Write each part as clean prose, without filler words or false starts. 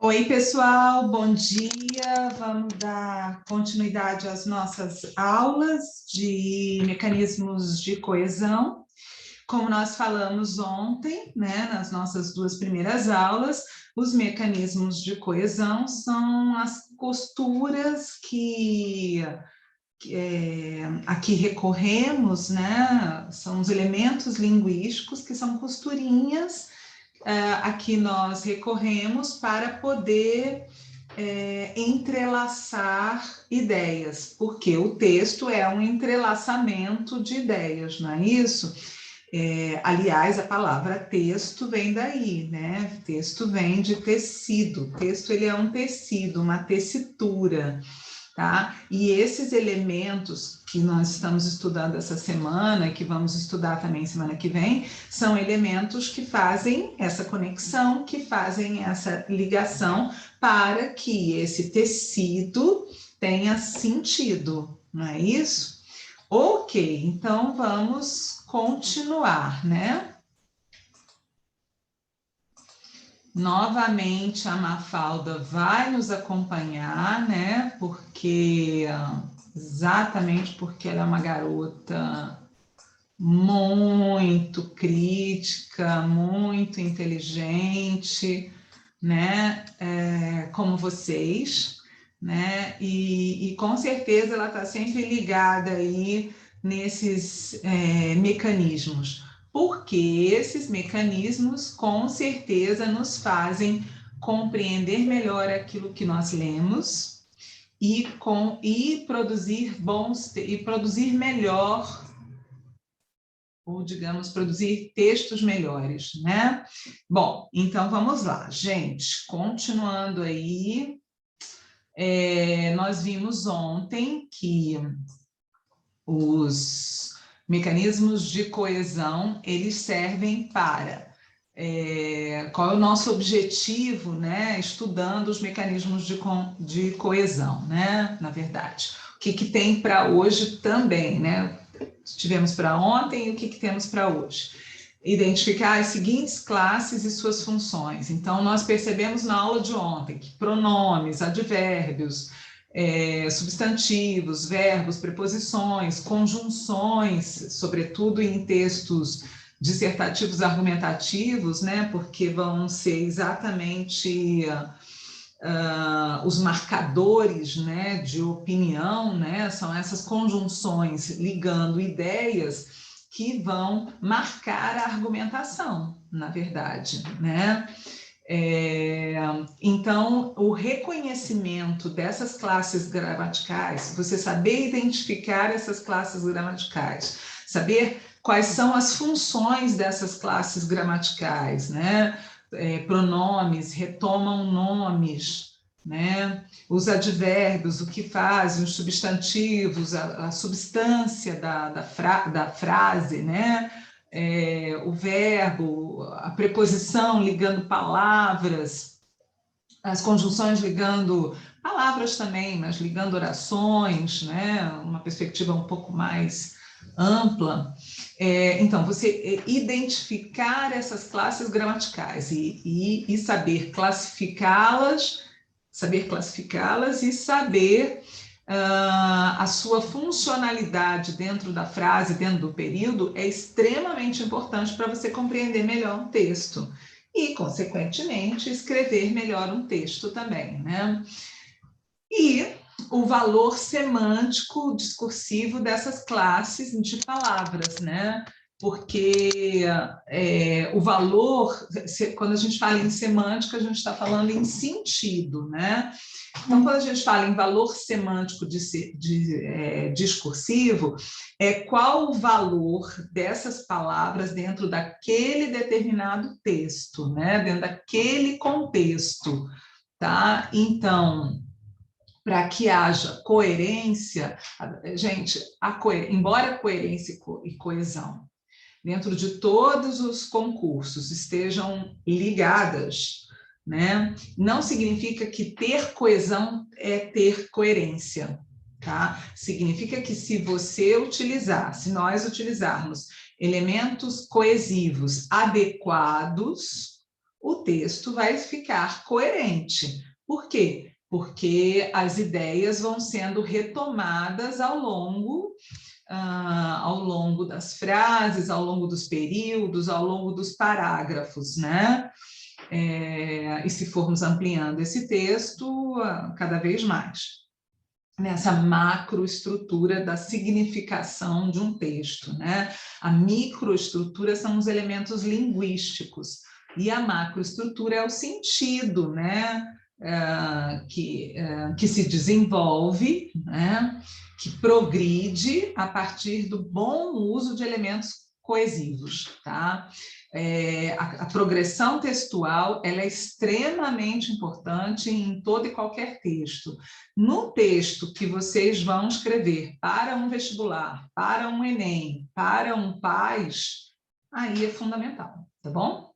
Oi, pessoal, bom dia. Vamos dar continuidade às nossas aulas de mecanismos de coesão. Como nós falamos ontem, né, nas nossas duas primeiras aulas, os mecanismos de coesão são as costuras a que recorremos, né, são os elementos linguísticos que são costurinhas a que nós recorremos para poder entrelaçar ideias, porque o texto é um entrelaçamento de ideias, não é isso? Aliás, a palavra texto vem daí, né? Texto vem de tecido. Texto ele é um tecido, uma tessitura. Tá? E esses elementos que nós estamos estudando essa semana, e que vamos estudar também semana que vem, são elementos que fazem essa conexão, que fazem essa ligação para que esse tecido tenha sentido, não é isso? Ok, então vamos continuar, né? Novamente a Mafalda vai nos acompanhar, né? Exatamente porque ela é uma garota muito crítica, muito inteligente, né? Como vocês, né? E com certeza ela está sempre ligada aí nesses mecanismos, porque esses mecanismos com certeza nos fazem compreender melhor aquilo que nós lemos e produzir melhor, ou digamos, produzir textos melhores, né? Bom, então vamos lá, gente, continuando aí, nós vimos ontem que os mecanismos de coesão, eles servem para qual é o nosso objetivo, né, estudando os mecanismos de coesão, né, na verdade. O que tem para hoje também, né? Tivemos para ontem e o que temos para hoje? Identificar as seguintes classes e suas funções. Então, nós percebemos na aula de ontem que pronomes, advérbios, substantivos, verbos, preposições, conjunções, sobretudo em textos dissertativos argumentativos, né, porque vão ser exatamente os marcadores, né, de opinião, né, são essas conjunções ligando ideias que vão marcar a argumentação, na verdade, né? Então, o reconhecimento dessas classes gramaticais, você saber identificar essas classes gramaticais, saber quais são as funções dessas classes gramaticais, né? Pronomes retomam nomes, né? Os advérbios, o que fazem, os substantivos, a substância da frase, né? O verbo, a preposição ligando palavras, as conjunções ligando palavras também, mas ligando orações, né? Uma perspectiva um pouco mais ampla. Então, você identificar essas classes gramaticais e saber classificá-las e saber a sua funcionalidade dentro da frase, dentro do período, é extremamente importante para você compreender melhor um texto e, consequentemente, escrever melhor um texto também, né? E o valor semântico discursivo dessas classes de palavras, né? Porque o valor, quando a gente fala em semântica, a gente está falando em sentido, né? Então, quando a gente fala em valor semântico discursivo, qual o valor dessas palavras dentro daquele determinado texto, né? Dentro daquele contexto, tá? Então, para que haja coerência, gente, embora coerência e coesão dentro de todos os concursos estejam ligadas, né? Não significa que ter coesão é ter coerência, tá? Significa que se nós utilizarmos elementos coesivos adequados, o texto vai ficar coerente. Por quê? Porque as ideias vão sendo retomadas ao longo das frases, ao longo dos períodos, ao longo dos parágrafos, né? E se formos ampliando esse texto, cada vez mais. Nessa macroestrutura da significação de um texto, né? A microestrutura são os elementos linguísticos, e a macroestrutura é o sentido, né? Que se desenvolve, né? Que progride a partir do bom uso de elementos coesivos, tá? A progressão textual ela é extremamente importante em todo e qualquer texto. No texto que vocês vão escrever para um vestibular, para um Enem, para um PAS, aí é fundamental, tá bom?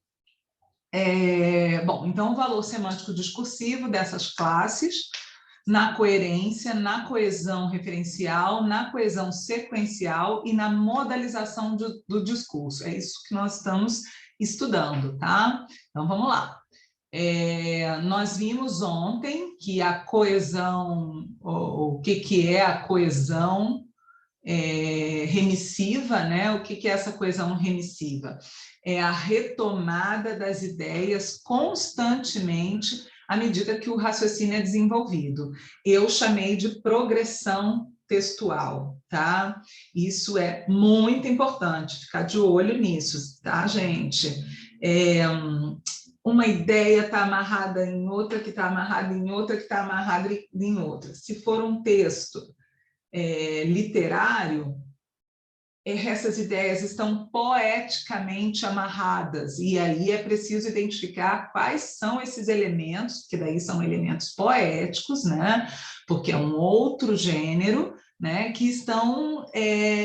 Bom, então o valor semântico discursivo dessas classes, na coerência, na coesão referencial, na coesão sequencial e na modalização do discurso. É isso que nós estamos estudando, tá? Então, vamos lá. Nós vimos ontem que a coesão, o que é a coesão remissiva, né? O que é essa coesão remissiva? É a retomada das ideias constantemente à medida que o raciocínio é desenvolvido. Eu chamei de progressão textual, tá? Isso é muito importante, ficar de olho nisso, tá, gente? Uma ideia está amarrada em outra, que está amarrada em outra, que está amarrada em outra. Se for um texto literário, essas ideias estão poeticamente amarradas, e aí é preciso identificar quais são esses elementos, que daí são elementos poéticos, né? Porque é um outro gênero, né? Que estão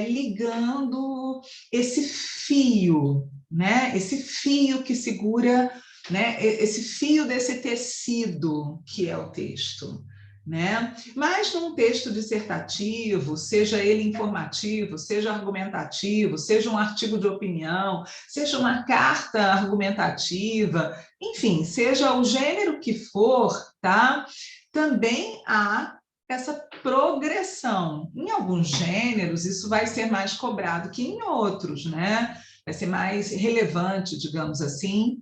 ligando esse fio, né? Esse fio que segura, né? Esse fio desse tecido que é o texto. Né? Mas num texto dissertativo, seja ele informativo, seja argumentativo, seja um artigo de opinião, seja uma carta argumentativa, enfim, seja o gênero que for, tá? Também há essa progressão. Em alguns gêneros, isso vai ser mais cobrado que em outros, né? Vai ser mais relevante, digamos assim,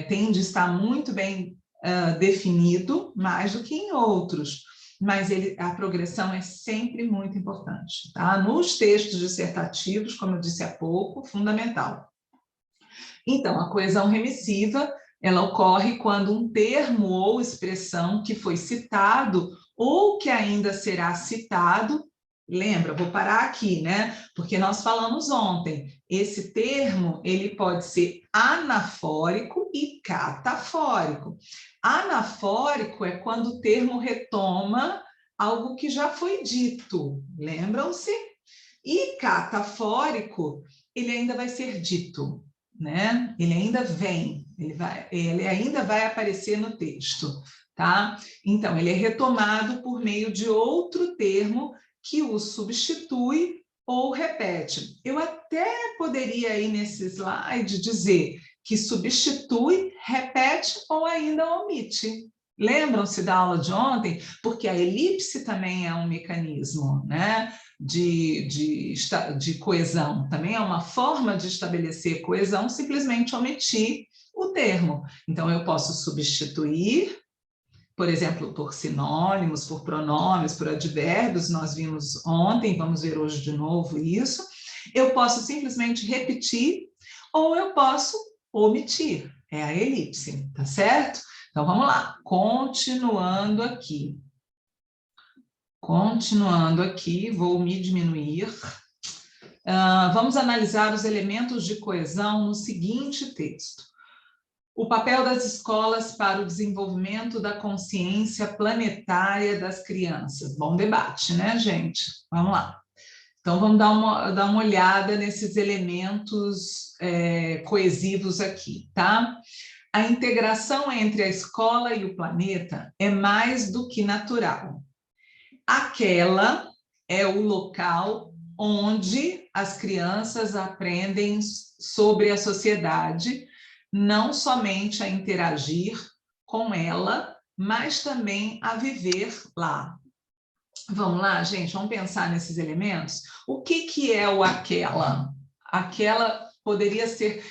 tende a estar muito bem definido, mais do que em outros, mas a progressão é sempre muito importante, tá? Nos textos dissertativos, como eu disse há pouco, fundamental. Então, a coesão remissiva, ela ocorre quando um termo ou expressão que foi citado ou que ainda será citado, lembra, vou parar aqui, né? Porque nós falamos ontem, esse termo, ele pode ser anafórico e catafórico. Anafórico é quando o termo retoma algo que já foi dito, lembram-se? E catafórico, ele ainda vai ser dito, né? Ele ainda vem, ele ainda vai aparecer no texto, tá? Então, ele é retomado por meio de outro termo que o substitui ou repete. Eu até poderia aí nesse slide dizer que substitui, repete ou ainda omite. Lembram-se da aula de ontem? Porque a elipse também é um mecanismo, né? De coesão, também é uma forma de estabelecer coesão, simplesmente omitir o termo. Então, eu posso substituir, por exemplo, por sinônimos, por pronomes, por advérbios, nós vimos ontem, vamos ver hoje de novo isso. Eu posso simplesmente repetir, ou eu posso omitir, é a elipse, tá certo? Então, vamos lá, continuando aqui. Continuando aqui, vou me diminuir. Vamos analisar os elementos de coesão no seguinte texto. O papel das escolas para o desenvolvimento da consciência planetária das crianças. Bom debate, né, gente? Vamos lá. Então, vamos dar uma olhada nesses elementos coesivos aqui, tá? A integração entre a escola e o planeta é mais do que natural. Aquela é o local onde as crianças aprendem sobre a sociedade não somente a interagir com ela, mas também a viver lá. Vamos lá, gente, vamos pensar nesses elementos? O que é o aquela? Aquela poderia ser...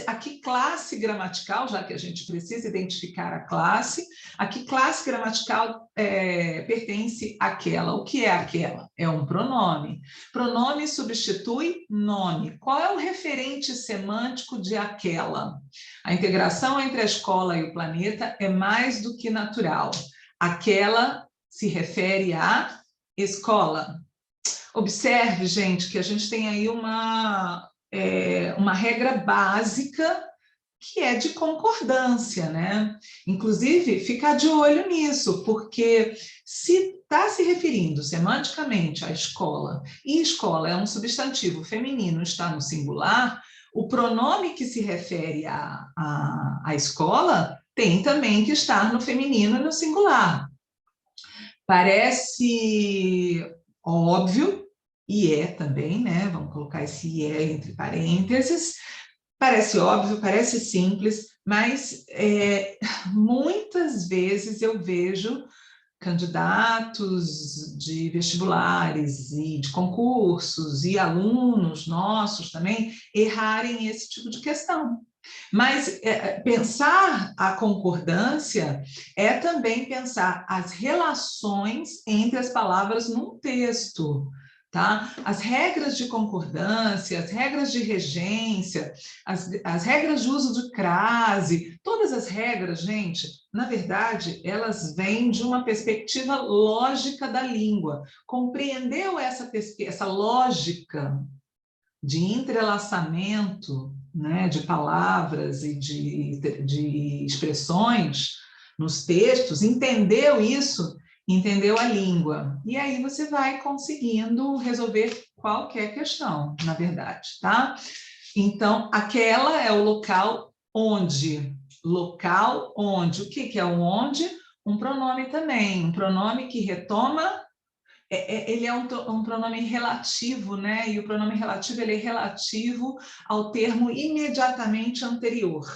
a que classe gramatical, já que a gente precisa identificar a que classe gramatical pertence àquela? O que é aquela? É um pronome. Pronome substitui nome. Qual é o referente semântico de aquela? A integração entre a escola e o planeta é mais do que natural. Aquela se refere à escola. Observe, gente, que a gente tem aí uma regra básica que é de concordância, né? Inclusive, ficar de olho nisso, porque se está se referindo semanticamente à escola, e escola é um substantivo feminino, está no singular, o pronome que se refere à escola tem também que estar no feminino e no singular. Parece óbvio, e é também, né? Vamos colocar esse "e" entre parênteses. Parece óbvio, parece simples, mas muitas vezes eu vejo candidatos de vestibulares e de concursos e alunos nossos também errarem esse tipo de questão. Mas pensar a concordância é também pensar as relações entre as palavras num texto, tá? As regras de concordância, as regras de regência, as regras de uso de crase, todas as regras, gente, na verdade, elas vêm de uma perspectiva lógica da língua. Compreendeu essa lógica de entrelaçamento, né, de palavras e de expressões nos textos, entendeu isso, entendeu a língua. E aí você vai conseguindo resolver qualquer questão, na verdade, tá? Então, aquela é o local onde. Local onde. O que é o onde? Um pronome também, um pronome que retoma... ele é um pronome relativo, né? E o pronome relativo ele é relativo ao termo imediatamente anterior.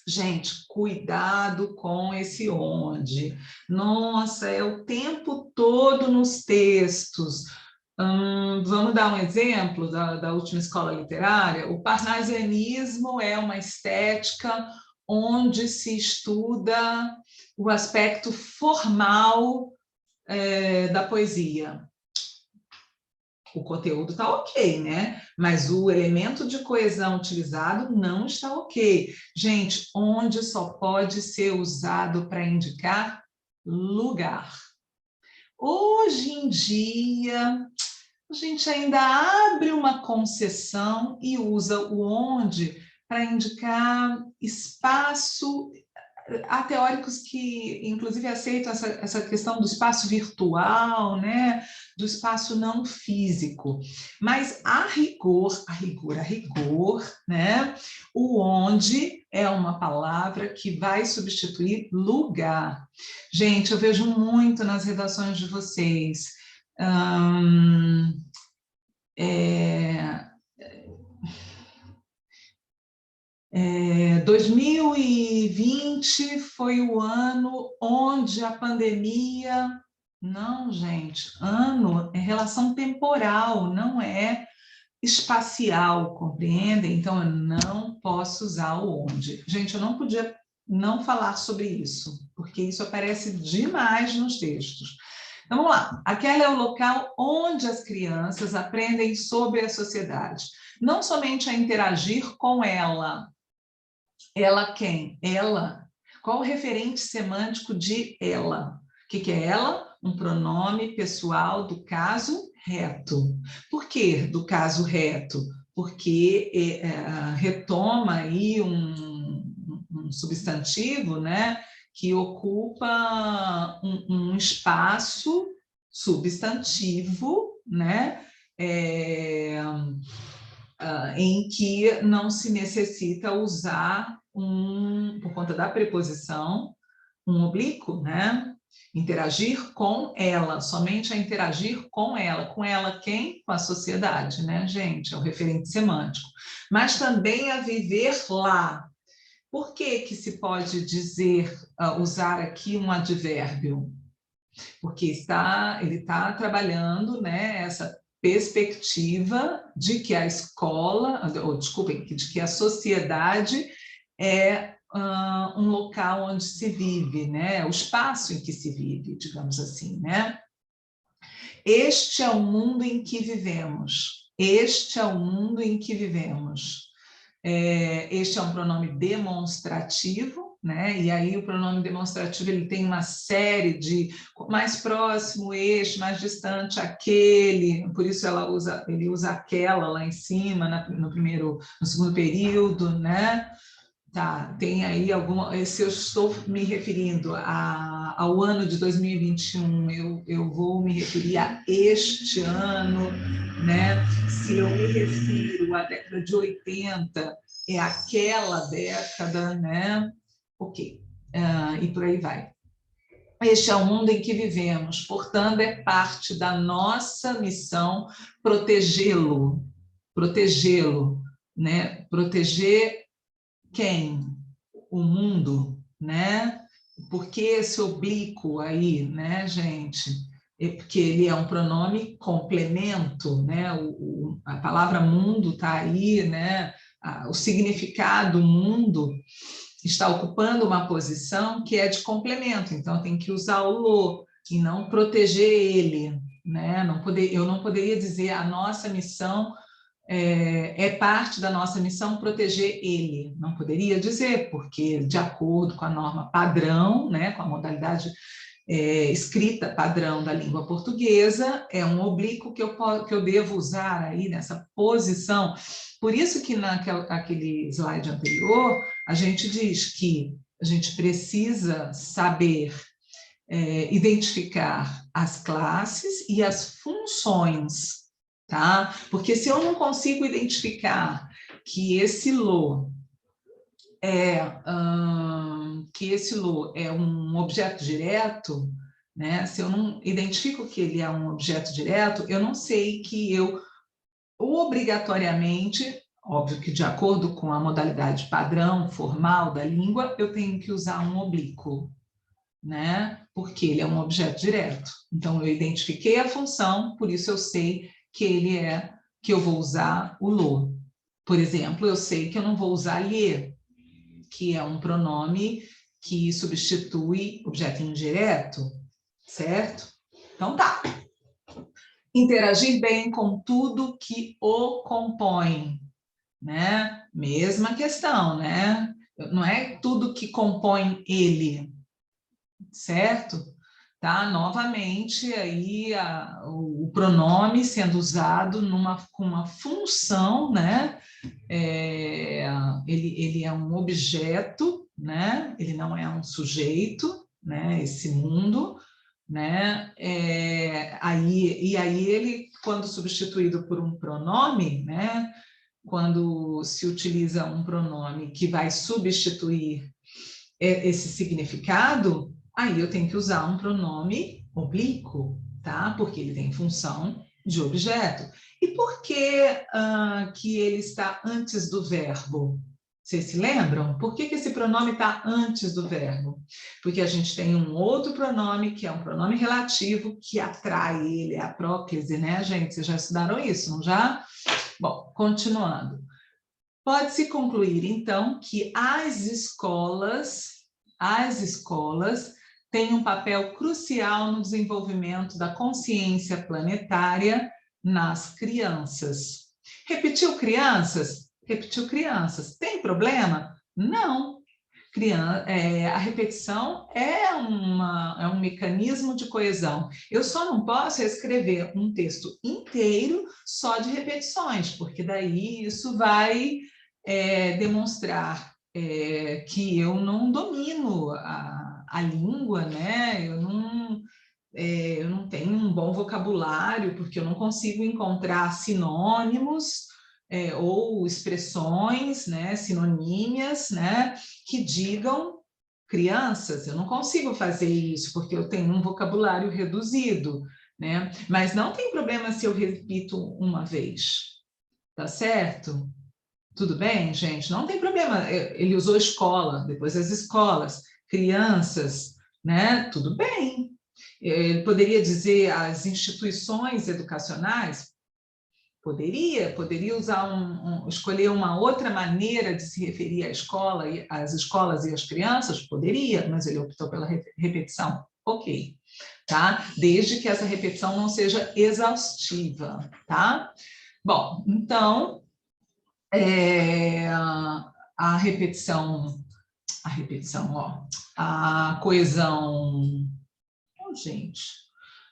Gente, cuidado com esse onde. Nossa, é o tempo todo nos textos. Vamos dar um exemplo da última escola literária? O parnasianismo é uma estética onde se estuda o aspecto formal da poesia. O conteúdo está ok, né? Mas o elemento de coesão utilizado não está ok. Gente, onde só pode ser usado para indicar lugar. Hoje em dia, a gente ainda abre uma concessão e usa o onde para indicar espaço. Há teóricos que, inclusive, aceitam essa questão do espaço virtual, né? Do espaço não físico. Mas, a rigor, né? O onde é uma palavra que vai substituir lugar. Gente, eu vejo muito nas redações de vocês. 2020 foi o ano onde a pandemia... Não, gente, ano é relação temporal, não é espacial, compreendem? Então, eu não posso usar o onde. Gente, eu não podia não falar sobre isso, porque isso aparece demais nos textos. Então, vamos lá. Aquela é o local onde as crianças aprendem sobre a sociedade. Não somente a interagir com ela. Ela quem? Ela. Qual o referente semântico de ela? O que é ela? Um pronome pessoal do caso reto. Por que do caso reto? Porque retoma aí um substantivo, né, que ocupa um espaço substantivo, né, em que não se necessita usar por conta da preposição, um oblíquo, né? Interagir com ela, somente a interagir com ela. Com ela quem? Com a sociedade, né, gente? É o referente semântico. Mas também a viver lá. Por que que se pode dizer, usar aqui um advérbio? Porque ele está trabalhando, né, essa perspectiva de que a escola, ou desculpem, de que a sociedade é um local onde se vive, né, o espaço em que se vive, digamos assim, né? Este é o mundo em que vivemos. Este é o mundo em que vivemos. Este é um pronome demonstrativo, né? E aí o pronome demonstrativo ele tem uma série de mais próximo, este, mais distante, aquele, por isso ele usa aquela lá em cima, no segundo período, né? Tá, tem aí se eu estou me referindo ao ano de 2021, eu vou me referir a este ano, né? Se eu me refiro à década de 80, é aquela década, né? Ok, e por aí vai. Este é o mundo em que vivemos, portanto, é parte da nossa missão protegê-lo, né? Proteger quem? O mundo, né? Porque esse oblíquo aí, né, gente? Porque ele é um pronome complemento, né? A palavra mundo está aí, né? O significado mundo está ocupando uma posição que é de complemento, então tem que usar o lo e não proteger ele, né? Eu não poderia dizer a nossa missão é parte da nossa missão proteger ele. Não poderia dizer, porque de acordo com a norma padrão, né, com a modalidade escrita padrão da língua portuguesa, é um oblíquo que eu devo usar aí nessa posição. Por isso que naquele slide anterior, a gente diz que a gente precisa saber identificar as classes e as funções, tá? Porque se eu não consigo identificar que esse lo é um objeto direto, né? Se eu não identifico que ele é um objeto direto, eu não sei que eu obrigatoriamente, óbvio que de acordo com a modalidade padrão, formal da língua, eu tenho que usar um oblíquo, né? Porque ele é um objeto direto. Então, eu identifiquei a função, por isso eu sei que eu vou usar o lo. Por exemplo, eu sei que eu não vou usar lhe, que é um pronome que substitui objeto indireto, certo? Então, tá. Interagir bem com tudo que o compõe, né? Mesma questão, né? Não é tudo que compõe ele, certo? Tá? Novamente, aí o pronome sendo usado com uma função, né? Ele é um objeto, né? Ele não é um sujeito, né? Esse mundo, né? Aí ele, quando substituído por um pronome, né? Quando se utiliza um pronome que vai substituir esse significado, aí eu tenho que usar um pronome oblíquo, tá? Porque ele tem função de objeto. E por que que ele está antes do verbo? Vocês se lembram? Por que que esse pronome está antes do verbo? Porque a gente tem um outro pronome, que é um pronome relativo, que atrai ele, é a próclise, né, gente? Vocês já estudaram isso, não já? Bom, continuando. Pode-se concluir, então, que as escolas têm um papel crucial no desenvolvimento da consciência planetária nas crianças. Repetiu crianças? Repetiu crianças. Tem problema? Não. A repetição é um mecanismo de coesão. Eu só não posso escrever um texto inteiro só de repetições, porque daí isso vai demonstrar que eu não domino a língua, né? Eu não tenho um bom vocabulário, porque eu não consigo encontrar sinônimos ou expressões, né, sinonímias, né, que digam crianças, eu não consigo fazer isso, porque eu tenho um vocabulário reduzido, né? Mas não tem problema se eu repito uma vez, tá certo? Tudo bem, gente? Não tem problema. Ele usou escola, depois as escolas, crianças, né? Tudo bem. Ele poderia dizer as instituições educacionais? Poderia usar escolher uma outra maneira de se referir à escola, às escolas e às crianças? Poderia, mas ele optou pela repetição. Ok, tá? Desde que essa repetição não seja exaustiva, tá? Bom, então, a repetição, ó, a coesão, gente,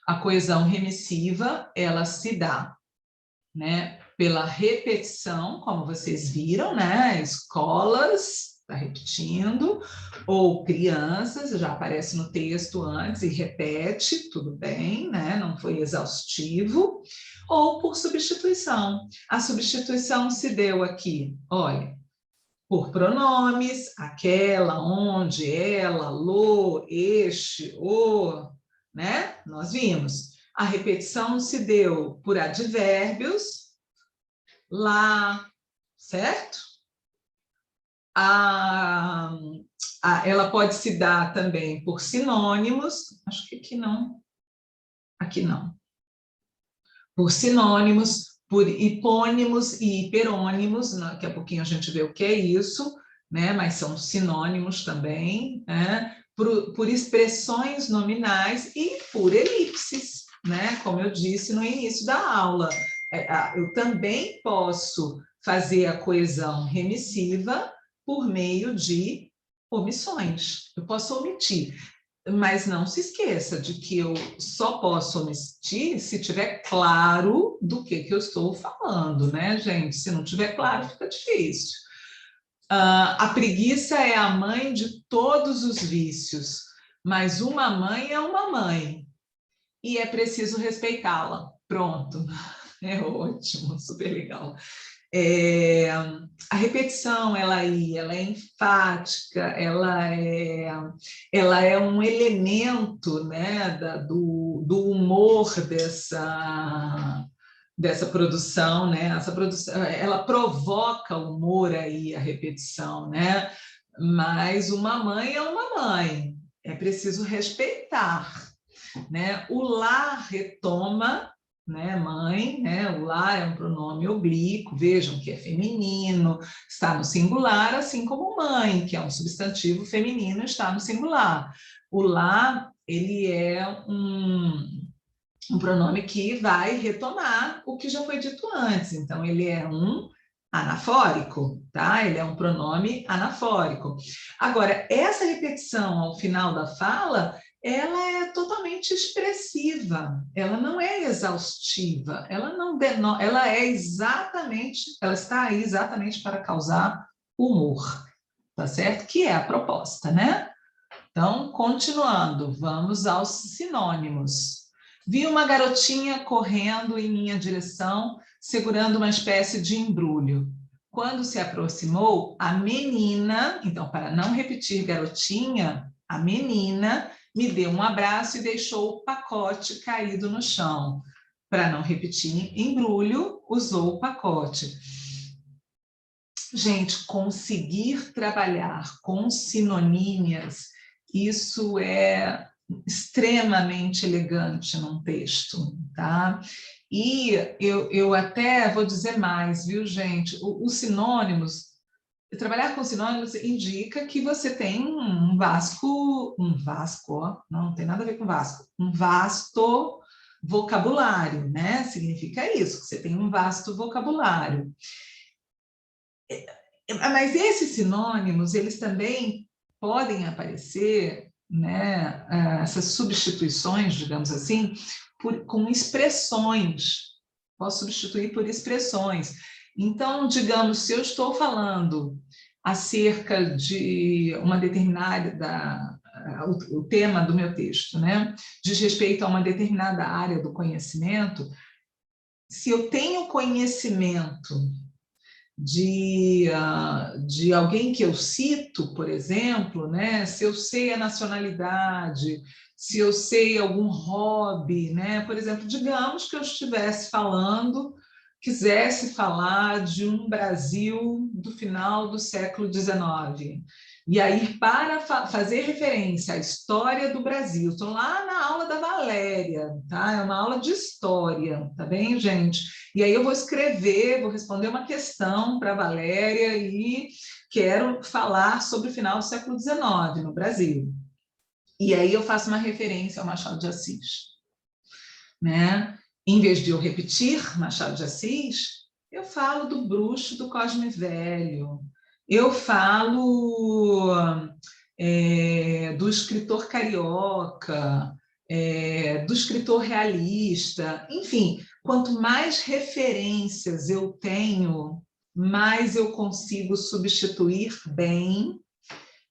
a coesão remissiva, ela se dá, né, pela repetição, como vocês viram, né, escolas, está repetindo, ou crianças, já aparece no texto antes e repete, tudo bem, né, não foi exaustivo, ou por substituição. A substituição se deu aqui, olha, por pronomes, aquela, onde, ela, lo, este, o, né, nós vimos. A repetição se deu por advérbios, lá, certo? Ela pode se dar também por sinônimos, acho que aqui não. Por sinônimos, por hipônimos e hiperônimos, daqui a pouquinho a gente vê o que é isso, né? Mas são sinônimos também, né? Por expressões nominais e por elipses, né? Como eu disse no início da aula. Eu também posso fazer a coesão remissiva por meio de omissões. Eu posso omitir. Mas não se esqueça de que eu só posso omitir se tiver claro do que eu estou falando, né, gente? Se não tiver claro, fica difícil. A preguiça é a mãe de todos os vícios, mas uma mãe é uma mãe e é preciso respeitá-la. Pronto, é ótimo, super legal. A repetição, ela é enfática, ela é um elemento, né, do humor dessa produção, né? Essa produção, ela provoca humor aí, a repetição, né? Mas uma mãe é uma mãe, é preciso respeitar, né? O lá retoma, né, mãe, né? O lá é um pronome oblíquo, vejam que é feminino, está no singular, assim como mãe, que é um substantivo feminino, está no singular. O lá, ele é um pronome que vai retomar o que já foi dito antes, então ele é um anafórico, tá? Ele é um pronome anafórico. Agora, essa repetição ao final da fala, ela é totalmente expressiva, ela não é exaustiva, ela está aí exatamente para causar humor, tá certo? Que é a proposta, né? Então, continuando, vamos aos sinônimos. Vi uma garotinha correndo em minha direção, segurando uma espécie de embrulho. Quando se aproximou, a menina, então, para não repetir garotinha, a menina me deu um abraço e deixou o pacote caído no chão. Para não repetir embrulho, usou o pacote. Gente, conseguir trabalhar com sinonímias, isso é extremamente elegante num texto, tá? E eu até vou dizer mais, viu, gente? Os sinônimos, trabalhar com sinônimos indica que você tem um vasto, ó, não tem nada a ver com vasco, um vasto vocabulário, né? Significa isso, que você tem um vasto vocabulário. Mas esses sinônimos, eles também podem aparecer, né, essas substituições, digamos assim, com expressões. Posso substituir por expressões. Então, digamos, se eu estou falando acerca de uma determinada, o tema do meu texto, né, diz respeito a uma determinada área do conhecimento, se eu tenho conhecimento de alguém que eu cito, por exemplo, né? Se eu sei a nacionalidade, se eu sei algum hobby, né? Por exemplo, digamos que eu estivesse falando, quisesse falar de um Brasil do final do século XIX. E aí, para fazer referência à história do Brasil, estou lá na aula da Valéria, tá? É uma aula de história, tá bem, gente? E aí eu vou escrever, vou responder uma questão para a Valéria e quero falar sobre o final do século XIX no Brasil. E aí eu faço uma referência ao Machado de Assis, né? Em vez de eu repetir Machado de Assis, eu falo do bruxo do Cosme Velho, eu falo do escritor carioca, do escritor realista, enfim, quanto mais referências eu tenho, mais eu consigo substituir bem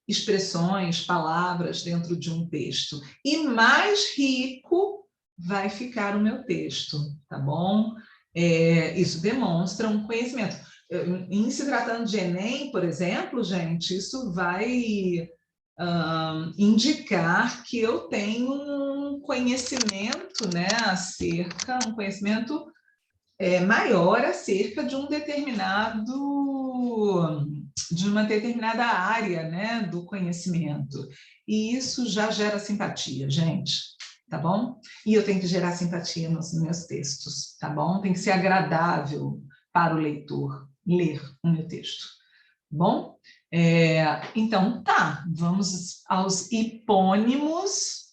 expressões, palavras dentro de um texto. E mais rico vai ficar o meu texto, tá bom? Isso demonstra um conhecimento. Em se tratando de Enem, por exemplo, gente, isso vai indicar que eu tenho um conhecimento, né, um conhecimento maior acerca de uma determinada área, né, do conhecimento. E isso já gera simpatia, gente, tá bom? E eu tenho que gerar simpatia nos meus textos, tá bom? Tem que ser agradável para o leitor ler o meu texto, bom? Então, tá, vamos aos hipônimos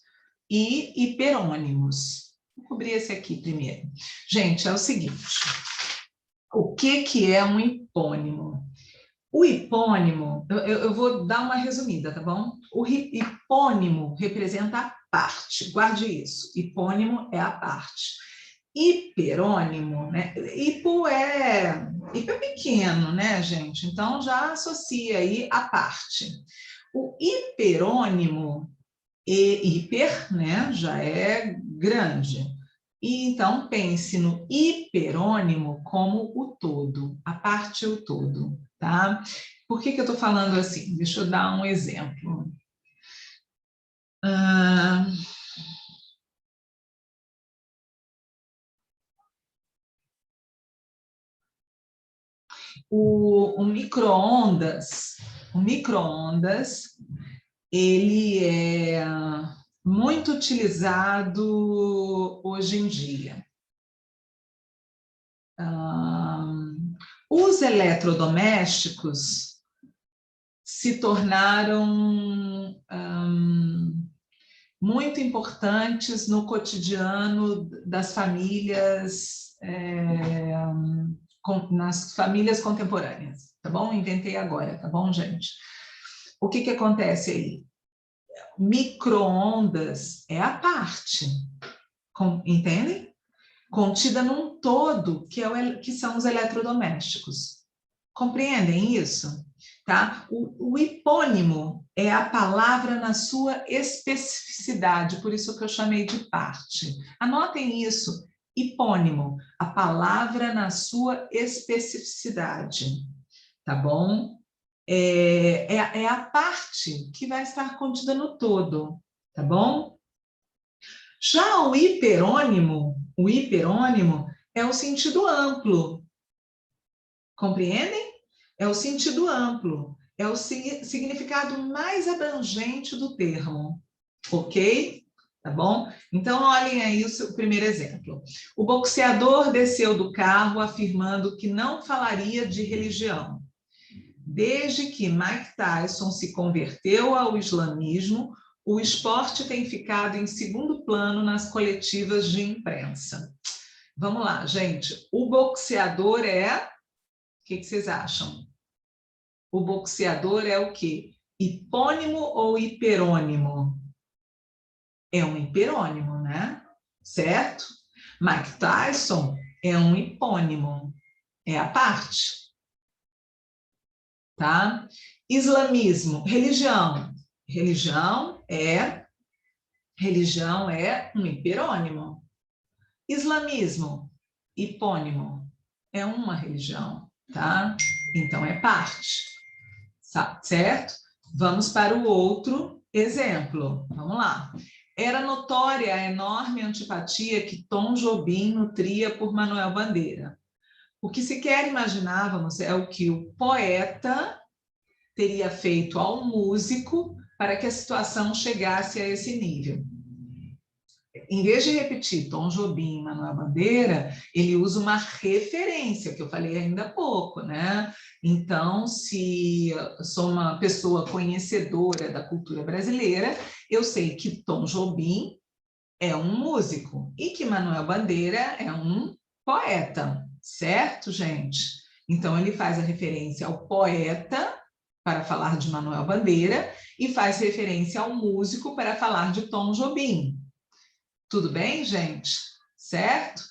e hiperônimos. Vou cobrir esse aqui primeiro. Gente, é o seguinte, o que é um hipônimo? O hipônimo, eu vou dar uma resumida, tá bom? O hipônimo representa a parte, guarde isso, hipônimo é a parte. Hiperônimo, né? Hipo é pequeno, né, gente? Então, já associa aí a parte. O hiperônimo, hiper, né, já é grande. E então, pense no hiperônimo como o todo, a parte e o todo, tá? Por que eu estou falando assim? Deixa eu dar um exemplo. O micro-ondas, ele é muito utilizado hoje em dia. Os eletrodomésticos se tornaram muito importantes no cotidiano das famílias, nas famílias contemporâneas, tá bom? Inventei agora, tá bom, gente? O que acontece aí? Micro-ondas é a parte, entendem? Contida num todo, que são os eletrodomésticos. Compreendem isso? Tá? O hipônimo é a palavra na sua especificidade, por isso que eu chamei de parte. Anotem isso, hipônimo, a palavra na sua especificidade, tá bom? É a parte que vai estar contida no todo, tá bom? Já o hiperônimo é o sentido amplo. Compreendem? É o sentido amplo, é o significado mais abrangente do termo, ok? Tá bom? Então, olhem aí o primeiro exemplo. O boxeador desceu do carro afirmando que não falaria de religião. Desde que Mike Tyson se converteu ao islamismo, o esporte tem ficado em segundo plano nas coletivas de imprensa. Vamos lá, gente. O boxeador é... O que vocês acham? O boxeador é o quê? Hipônimo ou hiperônimo? É um hiperônimo, né? Certo? Mike Tyson é um hipônimo. É a parte. Tá? Islamismo, religião. Religião é um hiperônimo. Islamismo, hipônimo, é uma religião, tá? Então, é parte, certo? Vamos para o outro exemplo. Vamos lá. Era notória a enorme antipatia que Tom Jobim nutria por Manuel Bandeira. O que sequer imaginávamos é o que o poeta teria feito ao músico para que a situação chegasse a esse nível. Em vez de repetir Tom Jobim e Manuel Bandeira, ele usa uma referência, que eu falei ainda há pouco, né? Então, se sou uma pessoa conhecedora da cultura brasileira, eu sei que Tom Jobim é um músico e que Manuel Bandeira é um poeta, certo, gente? Então, ele faz a referência ao poeta para falar de Manuel Bandeira e faz referência ao músico para falar de Tom Jobim. Tudo bem, gente? Certo?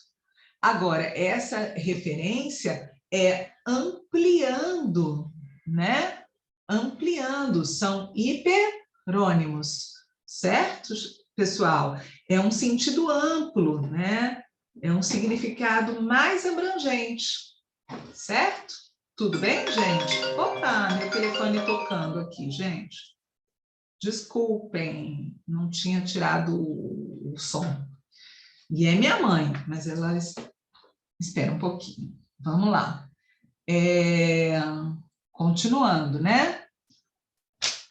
Agora, essa referência é ampliando, né? Ampliando, são hiperônimos, certo, pessoal? É um sentido amplo, né? É um significado mais abrangente, certo? Tudo bem, gente? Opa, meu telefone tocando aqui, gente. Desculpem, não tinha tirado o som. E é minha mãe, mas ela espera um pouquinho. Vamos lá. Continuando, né?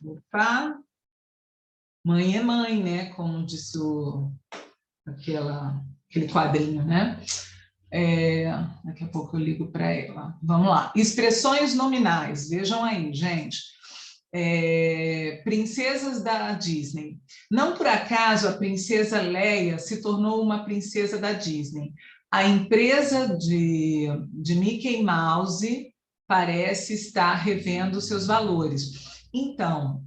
Opa. Mãe é mãe, né? Como disse aquele quadrinho, né? Daqui a pouco eu ligo para ela. Vamos lá. Expressões nominais. Vejam aí, gente. Princesas da Disney. Não por acaso a princesa Leia se tornou uma princesa da Disney. A empresa de Mickey Mouse parece estar revendo seus valores. Então,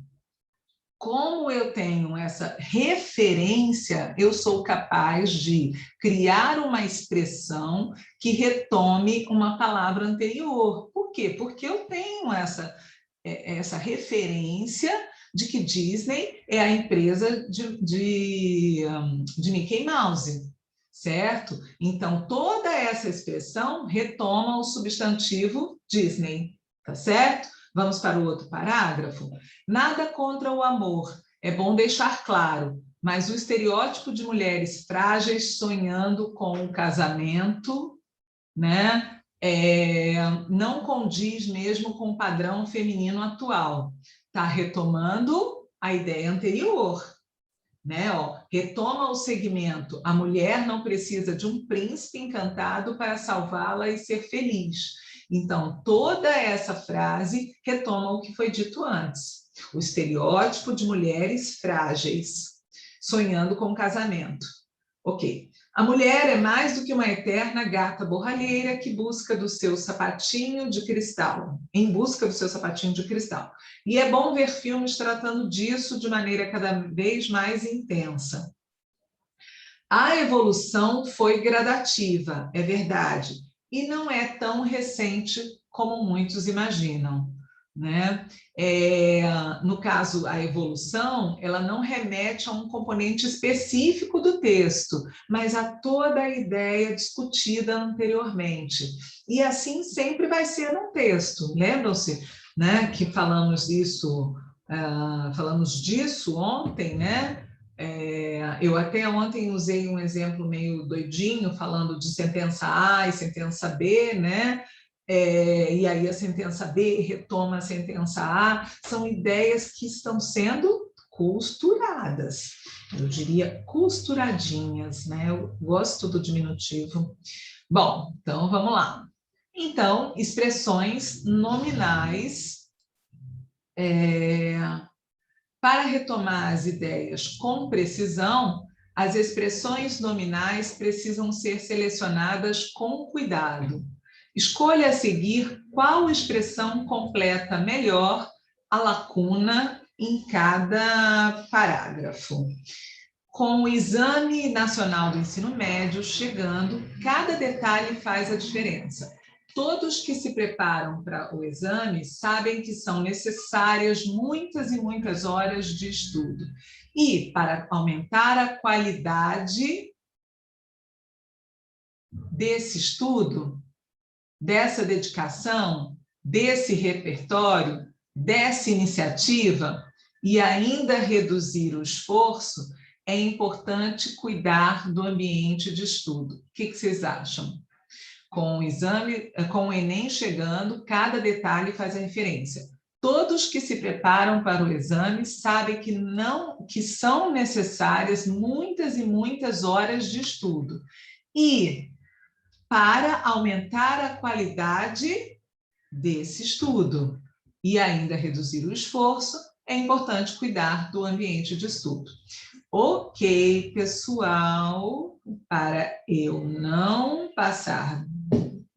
como eu tenho essa referência, eu sou capaz de criar uma expressão que retome uma palavra anterior. Por quê? Porque eu tenho essa referência de que Disney é a empresa de Mickey Mouse, certo? Então, toda essa expressão retoma o substantivo Disney, tá certo? Vamos para o outro parágrafo? Nada contra o amor, é bom deixar claro, mas o estereótipo de mulheres frágeis sonhando com o casamento, né? Não condiz mesmo com o padrão feminino atual. Está retomando a ideia anterior, né? Retoma o segmento. A mulher não precisa de um príncipe encantado para salvá-la e ser feliz. Então, toda essa frase retoma o que foi dito antes. O estereótipo de mulheres frágeis, sonhando com casamento. Ok. A mulher é mais do que uma eterna gata borralheira que busca do seu sapatinho de cristal, em busca do seu sapatinho de cristal. E é bom ver filmes tratando disso de maneira cada vez mais intensa. A evolução foi gradativa, é verdade, e não é tão recente como muitos imaginam, né? No caso, a evolução, ela não remete a um componente específico do texto, mas a toda a ideia discutida anteriormente. E assim sempre vai ser no texto. Lembram-se, né, que falamos disso ontem, né? Eu até ontem usei um exemplo meio doidinho, falando de sentença A e sentença B, né? E aí a sentença B retoma a sentença A, são ideias que estão sendo costuradas, eu diria costuradinhas, né? Eu gosto do diminutivo. Bom, então vamos lá. Então, expressões nominais, para retomar as ideias com precisão, as expressões nominais precisam ser selecionadas com cuidado. Escolha a seguir qual expressão completa melhor a lacuna em cada parágrafo. Com o Exame Nacional do Ensino Médio chegando, cada detalhe faz a diferença. Todos que se preparam para o exame sabem que são necessárias muitas e muitas horas de estudo. E, para aumentar a qualidade desse estudo, dessa dedicação, desse repertório, dessa iniciativa, e ainda reduzir o esforço, é importante cuidar do ambiente de estudo. O que vocês acham? Com o Enem chegando, cada detalhe faz a referência. Todos que se preparam para o exame sabem que são necessárias muitas e muitas horas de estudo. E para aumentar a qualidade desse estudo e ainda reduzir o esforço, é importante cuidar do ambiente de estudo. Ok, pessoal, para eu não passar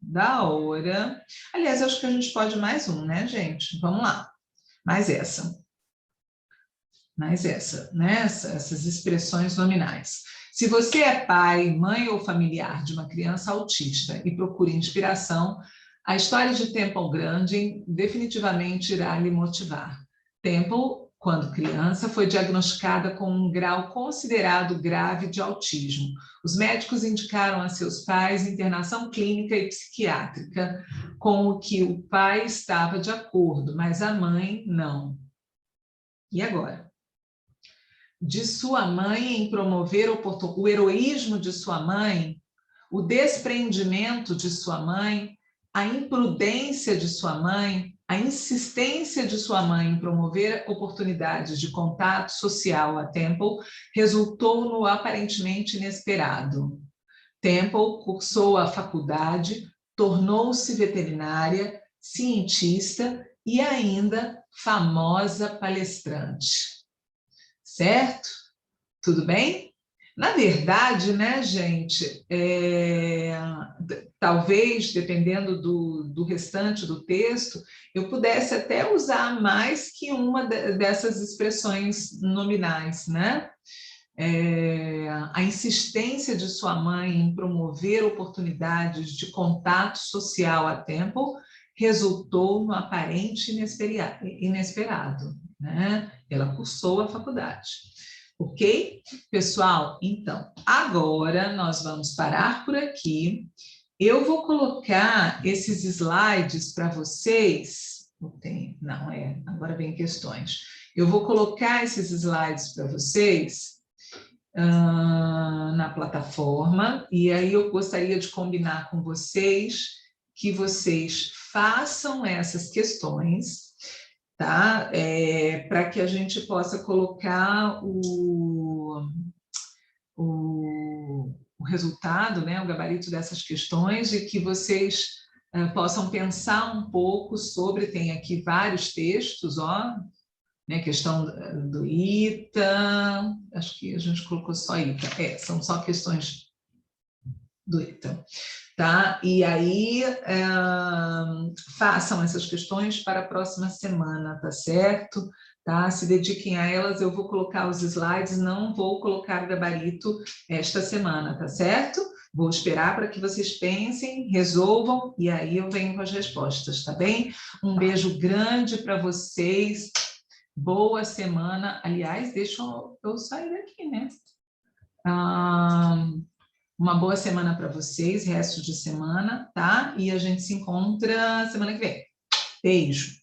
da hora. Aliás, acho que a gente pode mais um, né, gente? Vamos lá. Mais essa, né? Essas expressões nominais. Se você é pai, mãe ou familiar de uma criança autista e procura inspiração, a história de Temple Grandin definitivamente irá lhe motivar. Temple, quando criança, foi diagnosticada com um grau considerado grave de autismo. Os médicos indicaram a seus pais internação clínica e psiquiátrica, com o que o pai estava de acordo, mas a mãe não. E agora? De sua mãe em promover o heroísmo de sua mãe, o desprendimento de sua mãe, a imprudência de sua mãe, a insistência de sua mãe em promover oportunidades de contato social a Temple resultou no aparentemente inesperado. Temple cursou a faculdade, tornou-se veterinária, cientista e ainda famosa palestrante. Certo? Tudo bem? Na verdade, né, gente, talvez, dependendo do restante do texto, eu pudesse até usar mais que uma dessas expressões nominais, né? A insistência de sua mãe em promover oportunidades de contato social a Temple resultou no aparente inesperado, né? Ela cursou a faculdade. Ok? Pessoal, então, agora nós vamos parar por aqui. Eu vou colocar esses slides para vocês. Agora vem questões. Eu vou colocar esses slides para vocês na plataforma, e aí eu gostaria de combinar com vocês que vocês façam essas questões, tá? Para que a gente possa colocar o resultado, né, o gabarito dessas questões, e que vocês possam pensar um pouco sobre, tem aqui vários textos, ó, né, questão do ITA, acho que a gente colocou só ITA, são só questões do ITA, tá? E aí, façam essas questões para a próxima semana, tá certo? Tá? Se dediquem a elas, eu vou colocar os slides, não vou colocar o gabarito esta semana, tá certo? Vou esperar para que vocês pensem, resolvam, e aí eu venho com as respostas, tá bem? Um beijo grande para vocês, boa semana. Aliás, deixa eu sair daqui, né? Uma boa semana para vocês, resto de semana, tá? E a gente se encontra semana que vem. Beijo!